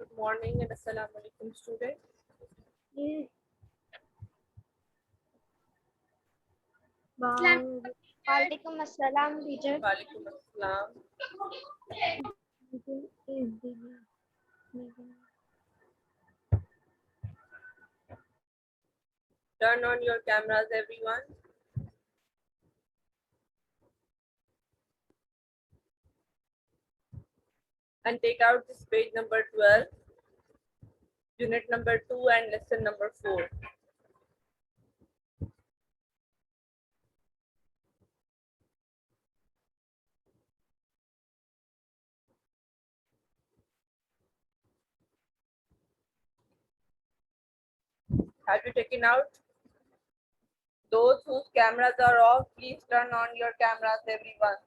Good morning and assalamu alaikum student. वालेकुम अस्सलाम teacher. Walaikum assalam. Turn on your cameras everyone. And take out this page number 12, unit number 2 and lesson number 4. Have you taken out? Those whose cameras are off, please turn on your cameras everyone.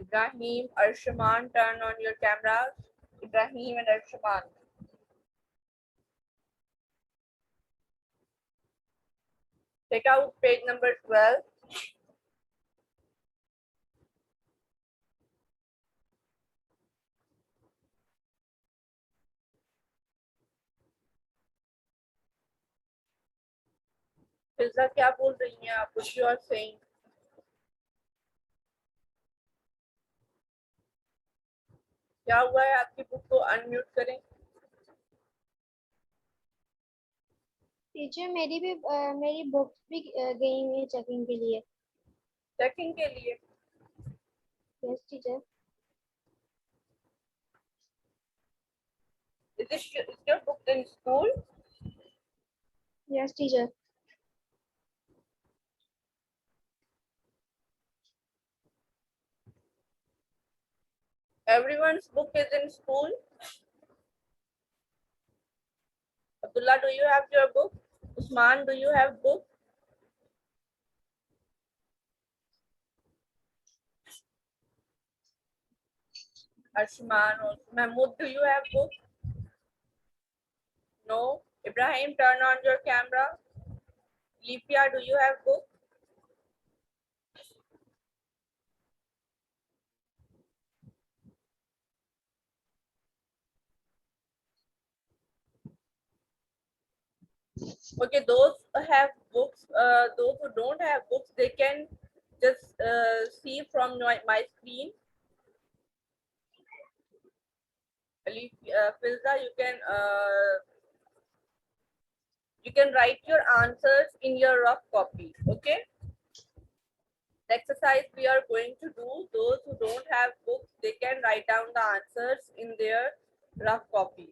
Ibrahim, Arshaman, turn on your cameras. Ibrahim and Arshaman. Take out page number 12. फिजा क्या बोल रही हैं आप? What you are saying? क्या हुआ है? आपकी book को अनम्यूट करें. टीचर मेरी बुक्स भी गई हुई है चेकिंग के लिए। चेकिंग के लिए. Yes teacher. Is your book in school? Yes teacher. Everyone's book is in school. Abdullah, do you have your book? Usman, do you have book? Arshman also. Mahmoud, do you have book? No. Ibrahim, turn on your camera. Lipia, do you have book? Okay, those have books. Those who don't have books, they can just see from my screen. Filza, you can write your answers in your rough copy. Okay. The exercise we are going to do, those who don't have books, they can write down the answers in their rough copies.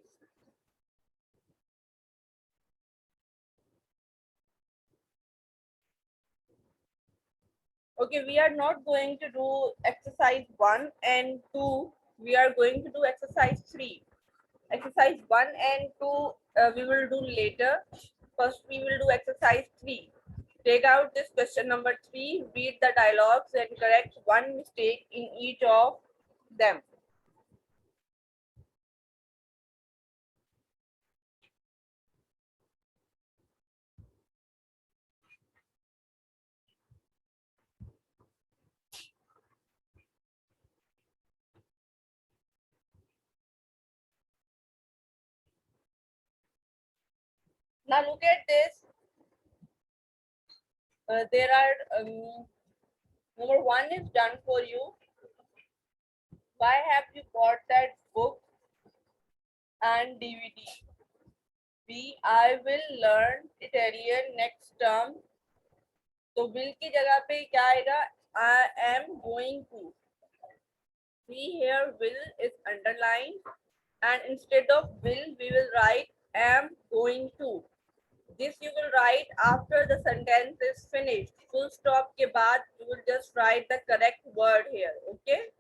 Okay, we are not going to do exercise 1 and 2. We are going to do exercise 3. Exercise 1 and 2 we will do later. First, we will do exercise 3. Take out this question number 3, read the dialogues and correct one mistake in each of them. Now look at this. There are number 1 is done for you. Why have you bought that book and DVD? B, I will learn Italian next term. तो will की जगह पे क्या आएगा? I am going to. B, here will is underlined and instead of will we will write am going to. This you will write after the sentence is finished. Full stop के बाद you will just write the correct word here. Okay.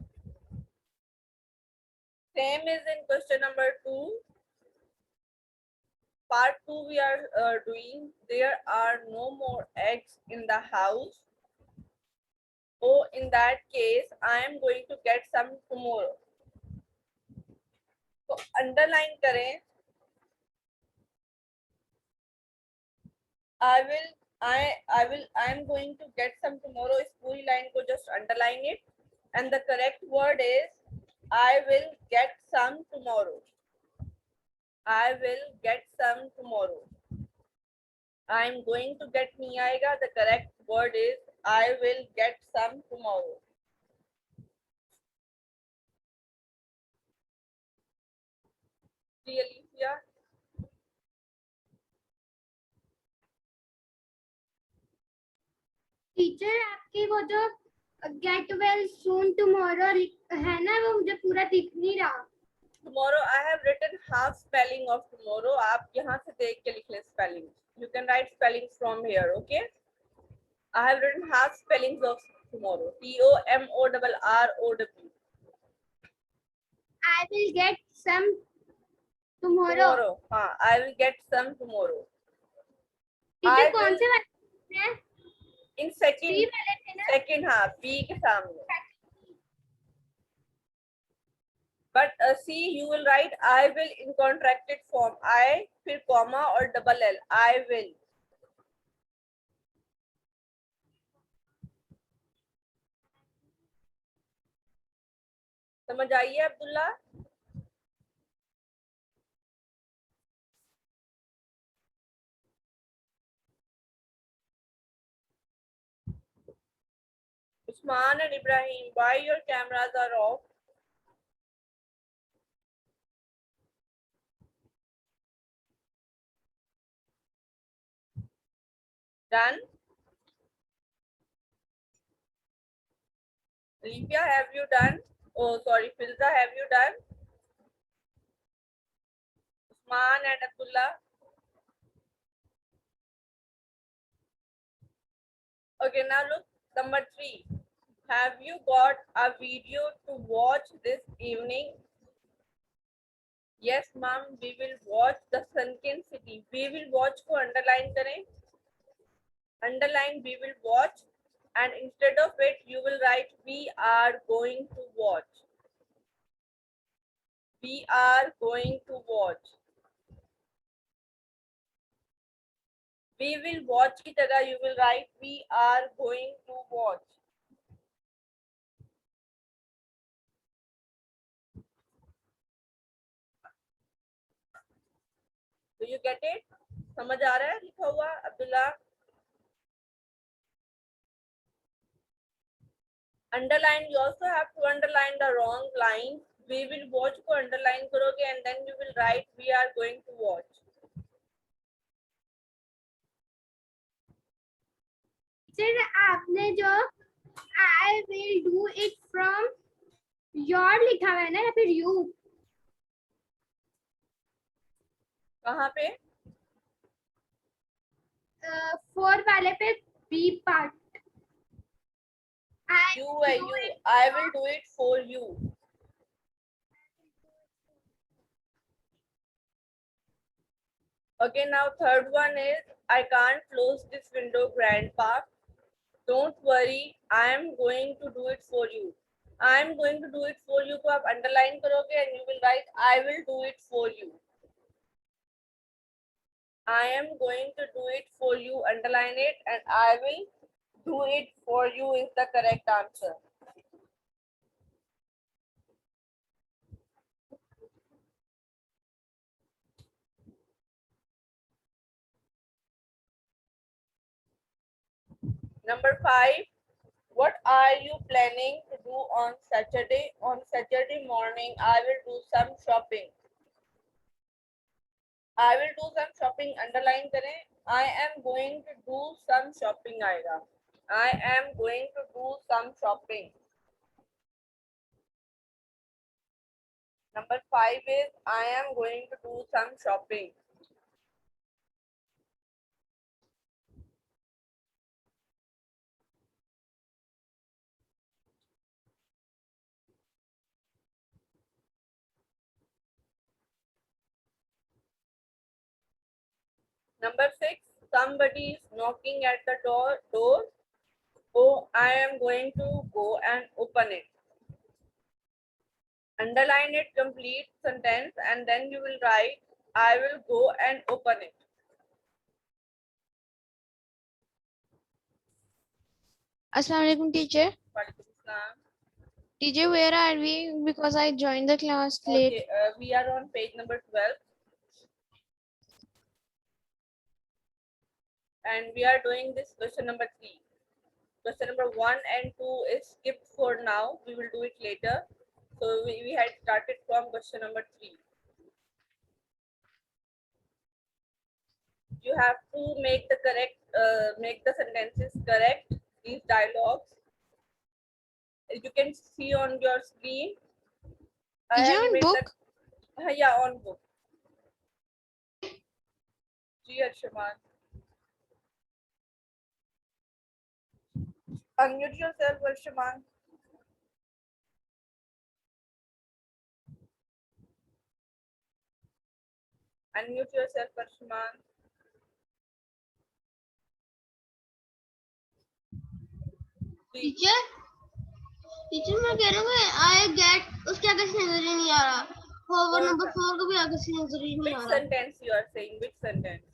Same is in question number 2. Part 2 we are doing. There are no more eggs in the house. Oh, in that case, I am going to get some tomorrow. तो underline करें. I'm going to get some tomorrow. इस पूरी line को just underline it, and the correct word is I will get some tomorrow. I will get some tomorrow. I'm going to get नहीं आएगा. The correct word is I will get some tomorrow. Alicia? Teacher आपकी वो जो get well soon tomorrow है ना, वो मुझे पूरा दिख नहीं रहा. Tomorrow I have written half spelling of tomorrow. आप यहाँ से देख के लिख लें spelling. You can write spellings from here, okay? I have written half spellings of tomorrow. Tomorrow. I will get some tomorrow. Tomorrow. हाँ, I will get some tomorrow. Teacher कौन से वाले हैं? In second, B वाले थे ना? second हाँ, B के सामने. But see, you will write I will in contracted form. I फिर comma और double L. I will. समझ आइए Abdullah? Usman and Ibrahim, why your cameras are off? Done? Olivia, have you done? Oh, sorry, Filza, have you done? Usman and Abdullah. Okay, now look, number 3. Have you got a video to watch this evening? Yes, ma'am, we will watch the Sunken City. We will watch को underline करें. Underline we will watch, and instead of it, you will write we are going to watch. We are going to watch. We will watch की जगह you will write we are going to watch. Do you get it? समझ आ रहा है लिखा हुआ Abdullah? Underline, you also have to underline the wrong line. We will watch को underline करोगे and then you will write we are going to watch. Sir आपने जो I will do it from your लिखा हुआ है ना, या फिर you? कहाँ पे? 4 वाले पे B part. You. I will do it for you. Okay, now third one is I can't close this window, grandpa. Don't worry, I am going to do it for you. I am going to do it for you को आप underline करोगे and you will write I will do it for you. I am going to do it for you, underline it, and I will do it for you is the correct answer. Number 5, what are you planning to do on Saturday? On Saturday morning, I will do some shopping. I will do some shopping, underline करें. I am going to do some shopping आएगा. I am going to do some shopping. Number 5 is I am going to do some shopping. Number 6, somebody is knocking at the door. Oh, I am going to go and open it. Underline it, complete sentence, and then you will write I will go and open it. Assalamu alaikum, teacher. Walaikum Assalam. Teacher, where are we? Because I joined the class late. Okay, we are on page number 12. And we are doing this question number 3. Question number 1 and 2 is skipped for now. We will do it later. So we had started from question number 3. You have to make the correct, make the sentences correct, these dialogues. You can see on your screen. I Teacher, have on made book? yeah, on book. Ji Arshaman. Unmute yourself, Arshaman. Unmute yourself, Arshaman. Teacher teacher मैं कह रहा हूँ I get उसके आगे से नजर ही नहीं आ रहा होवर कौन नंबर सा? 4 को भी आगे से नजर ही नहीं Which आ रहा sentence you are saying? Which sentence?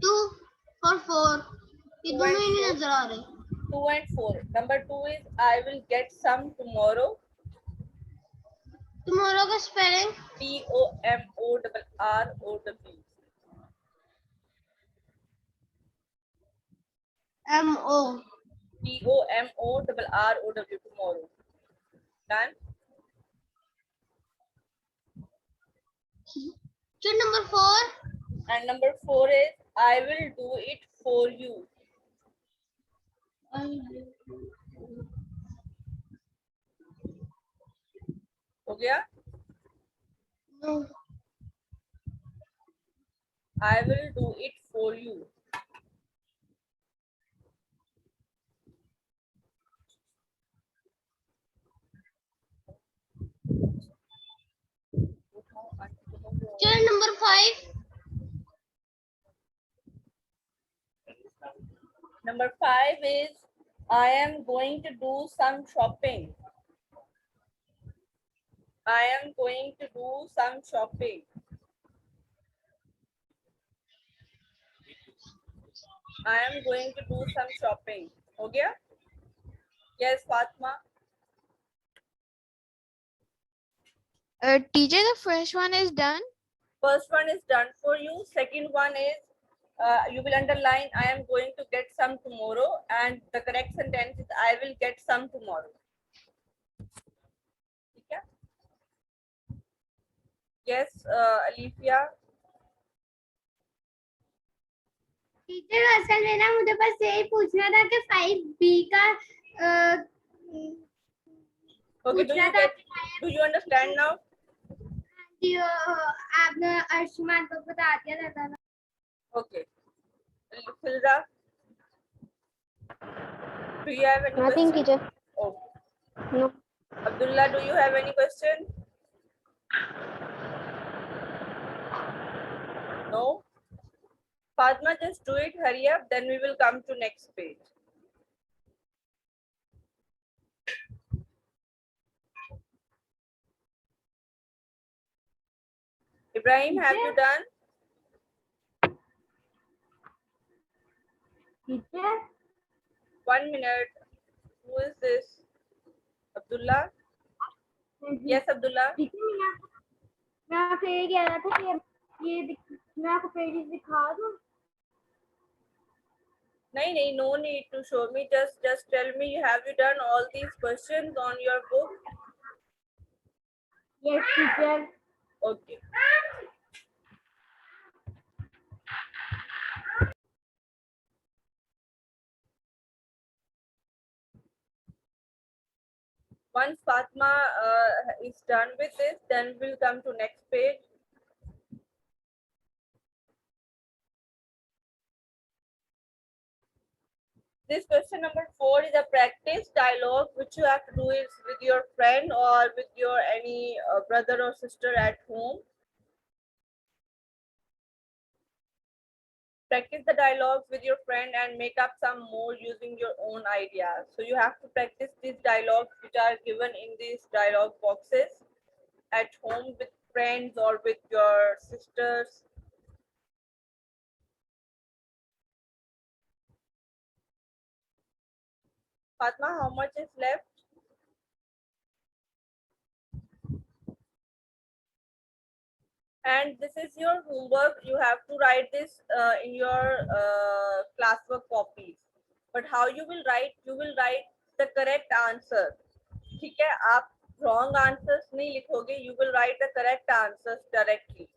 2 और 4 ये Two दोनों and ही नहीं four. नजर आ रहे 2 and 4. Number 2 is I will get some tomorrow. Tomorrow का spelling TOMORROW. MO TOMORROW. Tomorrow. Done. Teacher number 4 And number 4 is I will do it for you. हो गया? I will do it for you. Teacher number 5 Number 5 is I am going to do some shopping. I am going to do some shopping. I am going to do some shopping. हो गया? Yes, Fatma. Teacher, the first one is done. First one is done for you. Second one is you will underline I am going to get some tomorrow, and the correct sentence is I will get some tomorrow. ठीक है? Yes, Alifia. Teacher असल में ना मुझे बस यही पूछना था कि 5B का Okay, do पूछना you था do you understand now? कि आपने अर्शमान को बता दिया था ना Okay. Filda, do you have any Nothing, question? teacher. Okay. No. Abdullah, do you have any question? No? Fatma, just do it, hurry up, then we will come to next page. Ibrahim, have you done? Teacher 1 minute. Who is this? Abdullah? Yes, Abdullah. Teacher मैं आपसे ये कह रहा था कि ये मैं आपको पेजेस दिखा दूं No, no need to show me. Just tell me, have you done all these questions on your book? Yes teacher Okay. Once Fatma is done with this, then we'll come to next page. This question number 4 is a practice dialogue which you have to do is with your friend or with your any brother or sister at home. Practice the dialogues with your friend and make up some more using your own ideas. So you have to practice these dialogues which are given in these dialogue boxes at home with friends or with your sisters. Fatma, how much is left? And this is your homework. You have to write this in your classwork copies. But how you will write? You will write the correct answer. ठीक है, आप wrong answers नहीं लिखोगे. You will write the correct answers directly.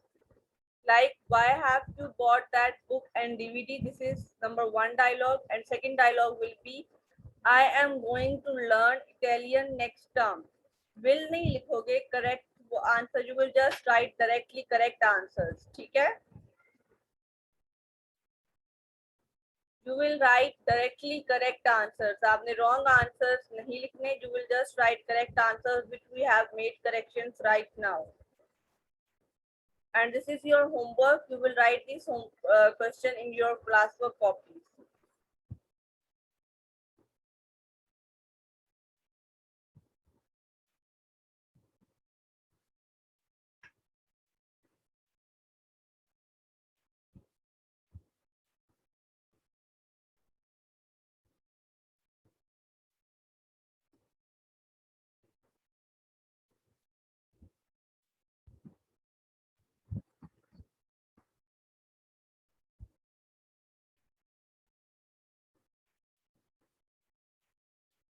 Like, why have you bought that book and DVD? This is number 1 dialogue, and second dialogue will be, I am going to learn Italian next term. Will नहीं लिखोगे, correct answer. You will just write directly correct answers. ठीक है? You will write directly correct answers. आपने wrong answers नहीं लिखने. You will just write correct answers, which we have made corrections right now. And this is your homework. You will write this question in your classwork copies.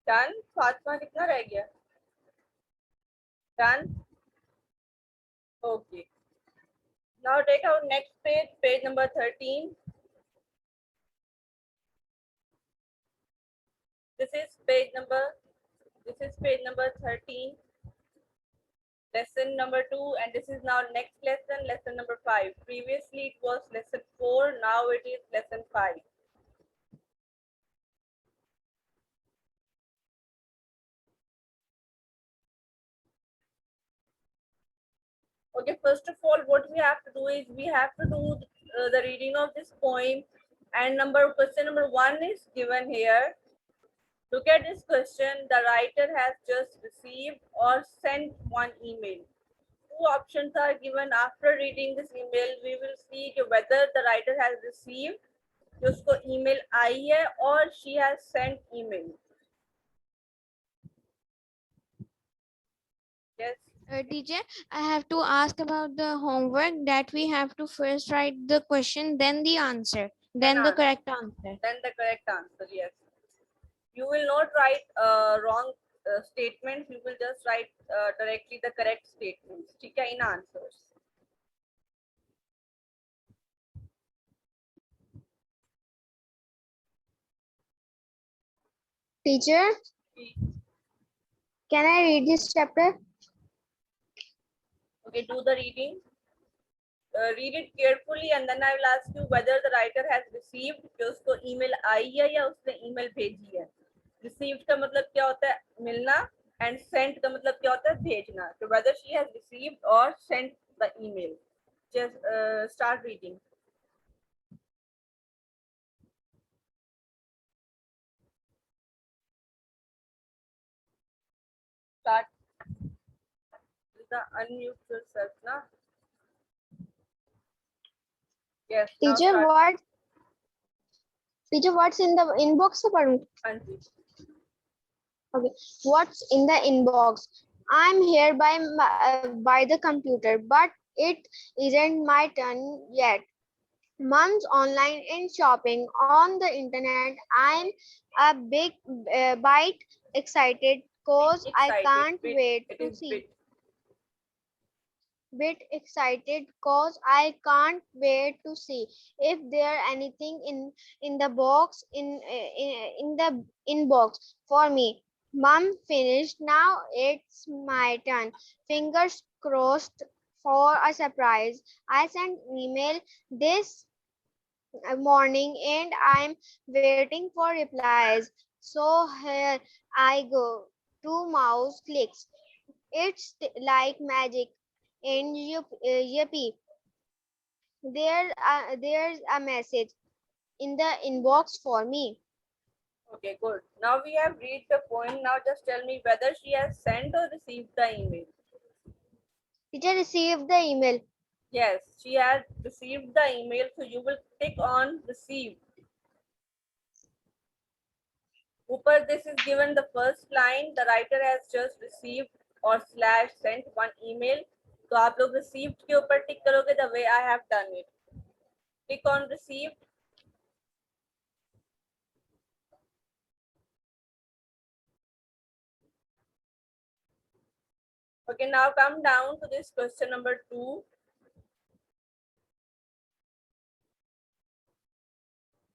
Done? Fatima कितना रह गया? Done? Okay. Now take out next page, page number 13. This is page number 13. Lesson number 2, and this is now next lesson number 5. Previously it was lesson 4, now it is lesson 5. Okay, first of all, what we have to do is we have to do the reading of this poem, and question number 1 is given here. Look at this question. The writer has just received or sent one email. 2 options are given. After reading this email, we will see whether the writer has received, उसको email आई है, or she has sent email. Yes. Teacher, I have to ask about the homework that we have to first write the question, then the answer, then the correct answer. Then the correct answer, yes. You will not write wrong statements. You will just write directly the correct statements. ठीक है, in answers. Teacher, can I read this chapter? Okay, do the reading. Read it carefully, and then I will ask you whether the writer has received, कि उसको email आई है या उसने email भेजी है. Received का मतलब क्या होता है? मिलना, and sent का मतलब क्या होता है? भेजना. So whether she has received or sent the email. Just start reading. Start. Unmute yourself, na? Yes. Teacher, what's in the inbox? Anji. Okay, what's in the inbox? I'm here by the computer, but it isn't my turn yet. Mom's online in shopping on the internet. I'm a bit excited cause I can't wait to see. Bit excited cause I can't wait to see if there anything in the box in the inbox for me. Mom finished. Now it's my turn. Fingers crossed for a surprise. I sent email this morning and I'm waiting for replies. So here I go. 2 mouse clicks. It's like magic. And yippee, there's a message in the inbox for me. Okay, good. Now we have read the poem. Now just tell me whether she has sent or received the email. Teacher received the email. Yes, she has received the email. So you will click on receive. ऊपर this is given the first line, the writer has just received or slash sent one email. तो आप लोग received के ऊपर टिक करोगे the way I have done it. Click on received. Okay, now come down to this question number 2.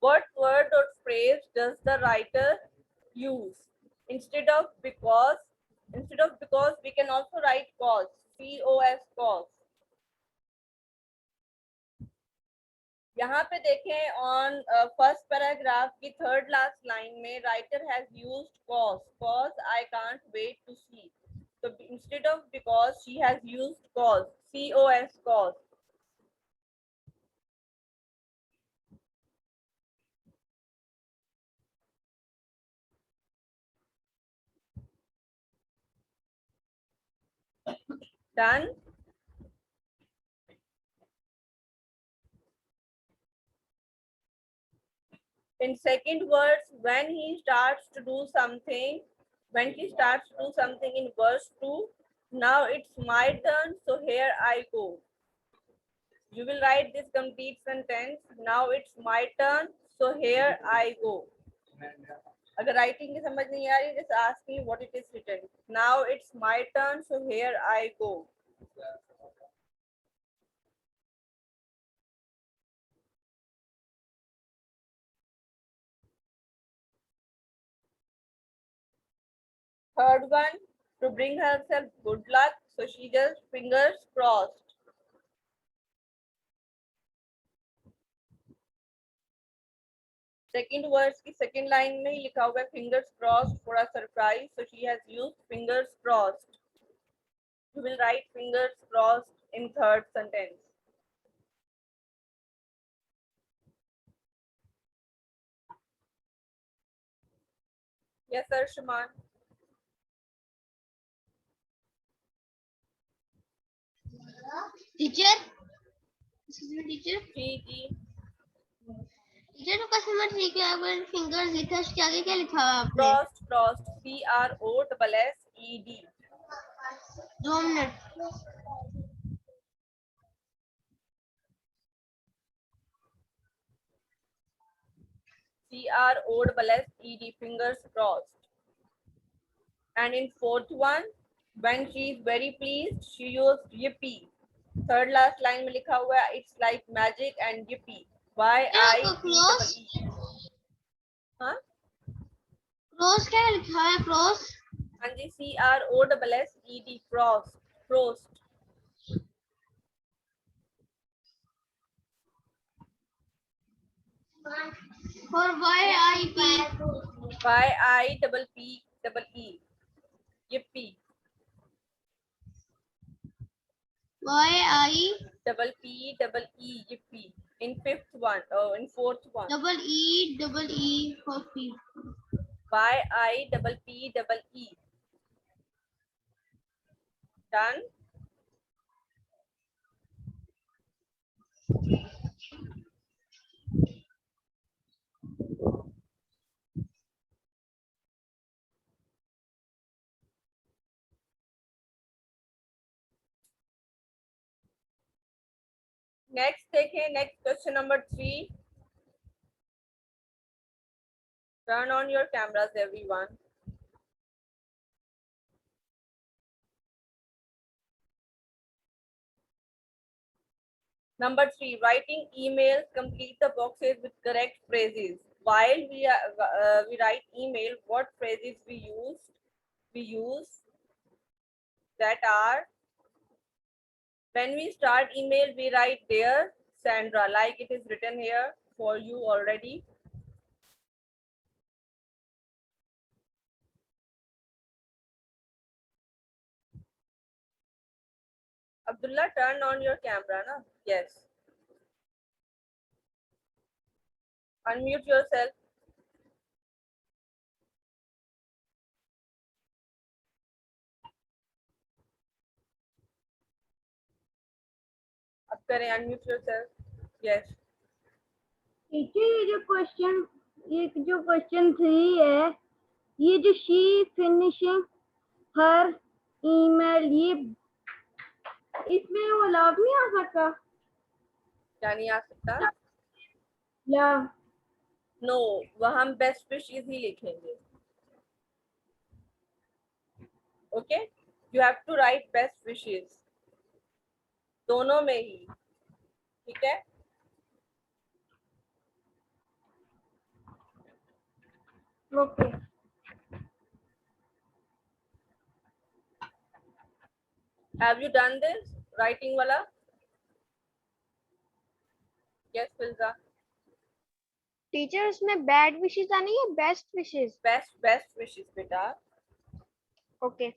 What word or phrase does the writer use? Instead of because we can also write cause, C-O-S, cause. यहाँ पे देखें on first paragraph की third last line में writer has used cause I can't wait to see. So instead of because she has used cause, C-O-S, cause. Done. In second words, when he starts to do something, when she starts to do something in verse 2, now it's my turn, so here I go. You will write this complete sentence. Now it's my turn, so here I go. अगर writing की समझ नहीं आ रही, just ask me what it is written. Now it's my turn, so here I go. Third one, to bring herself good luck, so she just fingers crossed. Second verse की second line में ही लिखा हुआ है fingers crossed for a surprise, so she has used fingers crossed. You will write fingers crossed in third sentence. Yes, sir, Shuman. Teacher teacher ji teacher तो customer ठीक है अगर fingers लिखा है उसके आगे क्या लिखा हुआ है आपने crossed C-R-O-S-S-E-D. 2 minute C-R-O-S-S-E-D, fingers crossed. And in fourth one, when she is very pleased, she used yippee. Third last line में लिखा हुआ है it's like magic and yippee. Y-I-P-E-E. हाँ क्रॉस क्या लिखा है क्रॉस हाँ जी, C-R-O-S-S-E-D, crossed, crossed. और Y-I-P Y-I-P-P-E, yippee. Y-I P-P-E, yippee. In fifth one, in fourth one. double E for P Y-I-P-P-E. Done. Next देखें, next question number 3. Turn on your cameras, everyone. Number 3, writing emails, complete the boxes with correct phrases. While we write email, what phrases we use? We use that are, when we start email, we write dear Sandra, like it is written here for you already. Abdullah, turn on your camera, na? Yes. Unmute yourself. अब करें, unmute yourself. Yes. Teacher ये जो question 3 है ये जो she finishing her email, ये इसमें वो लव नहीं आ सकता? क्या नहीं आ सकता? लव। नो, वह हम बेस्ट विशेस ही लिखेंगे. Okay, you have to write best wishes दोनों में ही. ठीक है. Okay. Have you done this writing वाला? यस फिल्जा. टीचर उसमें बैड विशेस आनी है, बेस्ट विशेस. बेस्ट विशेस बेटा. Okay.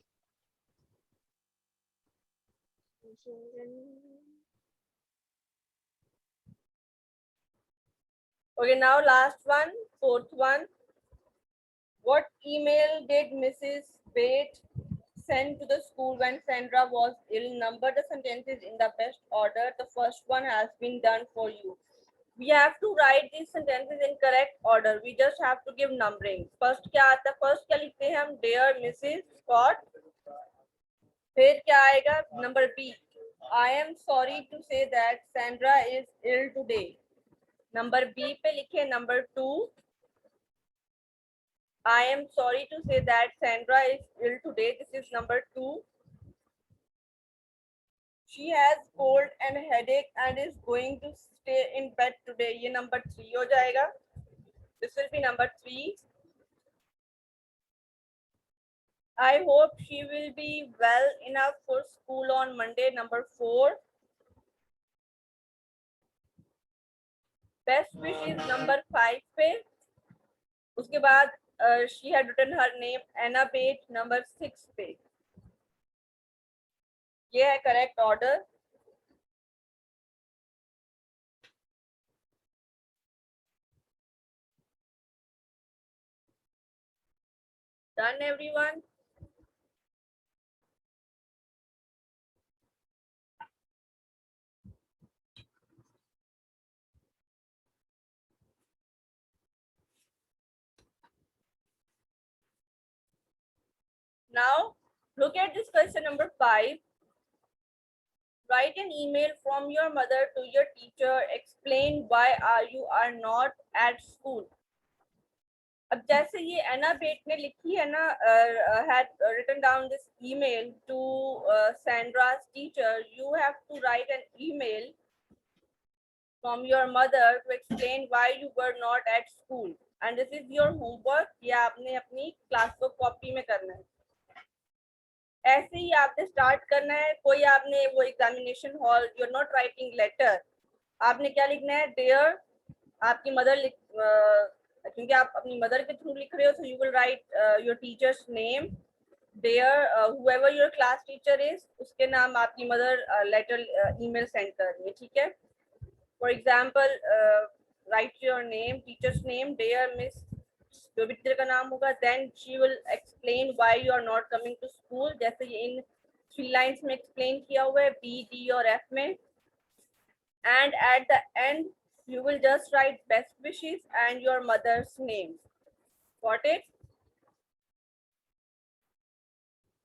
Okay, now last one, fourth one. What email did Mrs. Bate send to the school when Sandra was ill? Number the sentences in the best order. The first one has been done for you. We have to write these sentences in correct order. We just have to give numbering. First क्या आता है? First क्या लिखते हैं हम? Dear Mrs. Scott. फिर क्या आएगा? Number B. I am sorry to say that Sandra is ill today. Number B पे लिखे number 2. I am sorry to say that Sandra is ill today. This is number 2. She has cold and headache and is going to stay in bed today. ये number 3 हो जाएगा. This will be number 3. I hope she will be well enough for school on Monday. Number 4. Best wish is number 5 पे. उसके बाद she had written her name Anna Bate number 6 पे. ये है correct order. Done everyone? Now, look at this question number 5. Write an email from your mother to your teacher. Explain why you are not at school. अब जैसे ये एना बेट ने लिखी है ना, had written down this email to Sandra's teacher. You have to write an email from your mother to explain why you were not at school. And this is your homework. ये आपने अपनी क्लास बुक कॉपी में करना है. ऐसे ही आपने start करना है. कोई आपने वो examination hall, you are not writing letter. आपने क्या लिखना है? डियर, आपकी मदर क्योंकि आप अपनी मदर के थ्रू लिख रहे हो, so you will write your teacher's name. Dear whoever your class teacher is, उसके नाम आपकी मदर लेटर ईमेल सेंड कर रही है. ठीक है. For example write your name, teacher's name, dear miss, जो भी टीचर का नाम होगा. Then she will explain why you are not coming to school. जैसे ये इन 3 लाइंस में एक्सप्लेन किया हुआ है, बी, डी और एफ में. And at the end you will just write best wishes and your mother's name. Got it?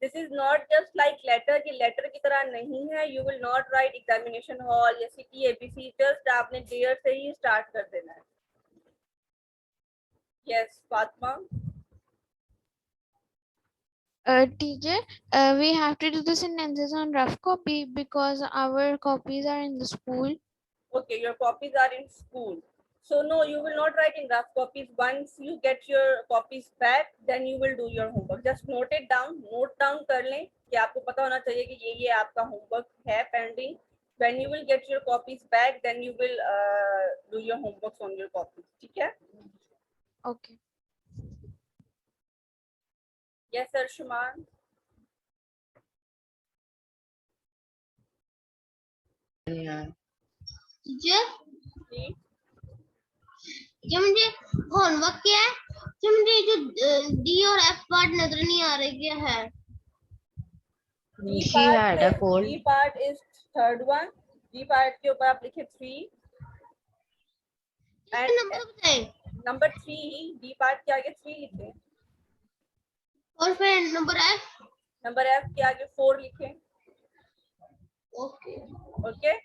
This is not just like letter. ये letter की तरह नहीं है. You will not write examination hall या city ABC. Just आपने dear से ही start कर देना है. Yes, Fatma. Teacher, we have to do the sentences on rough copy because our copies are in the school. Okay, your copies are in school. So no, you will not write in rough copies. Once you get your copies back, then you will do your homework. Just note it down. Note down कर लें कि आपको पता होना चाहिए कि ये आपका homework है pending. When you will get your copies back, then you will do your homeworks on your copies. ठीक है? Okay. Yes, sir, Shuman. Teacher, ji. जो मुझे होमवर्क क्या है, जो मुझे जो डी और एफ पार्ट नजर नहीं आ रहे, क्या है? G part is third one. G part के ऊपर आप लिखे 3. नंबर बताएं. Number 3, D part के आगे 3 लिखे. और फिर नंबर F. नंबर F के आगे 4 लिखें. Okay. Okay.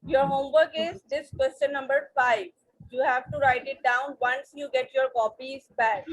Your homework is this question number 5. You have to write it down once you get your copies back.